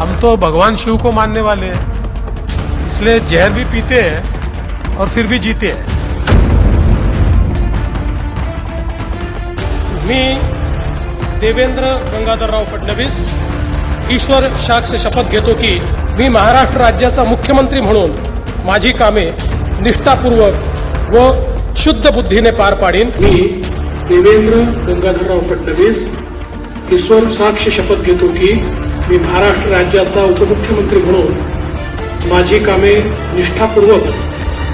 हम तो भगवान शिव को मानने वाले हैं, इसलिए जहर भी पीते हैं और फिर भी जीते हैं। मी देवेंद्र गंगाधरराव फडणवीस ईश्वर साक्ष शपथ घेतो की मी महाराष्ट्र राज्याचा मुख्यमंत्री म्हणून माझी कामे निष्ठापूर्वक व शुद्ध बुद्धीने पार पाडीन। मी देवेंद्र गंगाधरराव फडणवीस ईश्वर साक्ष शपथ घेतो की मी महाराष्ट्र राज्याचा उपमुख्यमंत्री म्हणून माझी कामे निष्ठापूर्वक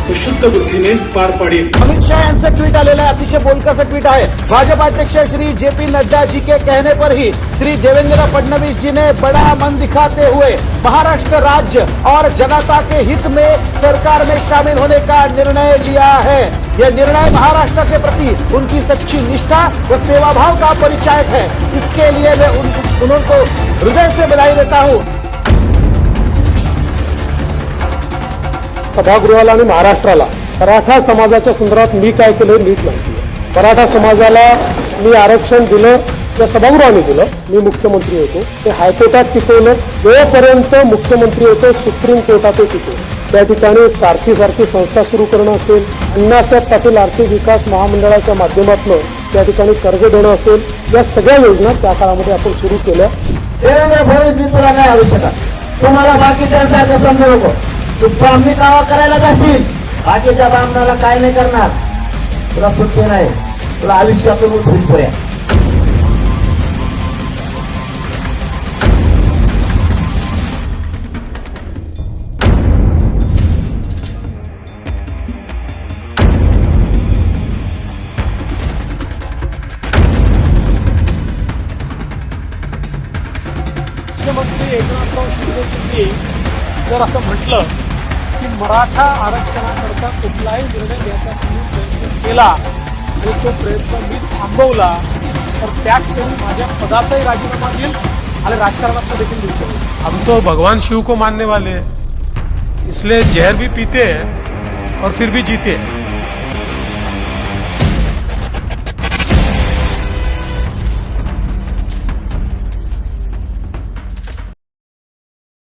व शुद्ध बुद्धीने पार पाडीन। अमित शाह यांचं ट्वीट आलेलं आहे, अतिशय बोलकं ट्वीट आहे। भाजपा अध्यक्ष श्री जेपी नड्डा जी के कहने पर ही श्री देवेंद्र फडणवीस जी ने बड़ा मन दिखाते हुए महाराष्ट्र राज्य और जनता के हित में सरकार में शामिल होने का निर्णय लिया है। यह निर्णय महाराष्ट्र के प्रति उनकी सच्ची निष्ठा व सेवाभाव का परिचायक है। इसके लिए मैं उनको हृदय से बधाई देता हूँ। सभागृहाला आणि महाराष्ट्राला मराठा समाजाच्या संदर्भात मी काय केलं नीट माहिती आहे। मराठा समाजाला मी आरक्षण दिलं, या सभागृहाने दिलं, मी मुख्यमंत्री होतो, ते हायकोर्टात टिकवलं, जोपर्यंत मुख्यमंत्री होतो सुप्रीम कोर्टात टिकवलं। त्या ठिकाणी सारखी संस्था सुरू करणं असेल, अण्णासाहेब पाटील आर्थिक विकास महामंडळाच्या माध्यमातून त्या ठिकाणी कर्ज देणं असेल, या सगळ्या योजना त्या काळामध्ये आपण सुरू केल्या। देवेंद्र फडणवीस मी तुला काय आवश्यक आहे, तुम्हाला बाकीच्यांसारखं समजू नको। तू ब्राह्मणी कावा करायला जाशील, बाकीच्या ब्राह्मणाला काय नाही करणार, तुला सुट्टी नाही, तुला आयुष्यातून उठून पुऱ्या। मुख्यमंत्री एकनाथराव शिंदे जर असं म्हटलं की मराठा आरक्षणाकरता कुठलाही निर्णय घ्यायचा तुम्ही प्रयत्न केला आणि तो प्रयत्न मी थांबवला तर त्या क्षणी माझ्या पदाचाही राजीनामा देईल आणि राजकारणात देखील देईल। हम तो भगवान शिव को मानने वाले हैं, इसलिए जहर भी पीते हैं और फिर भी जीते हैं।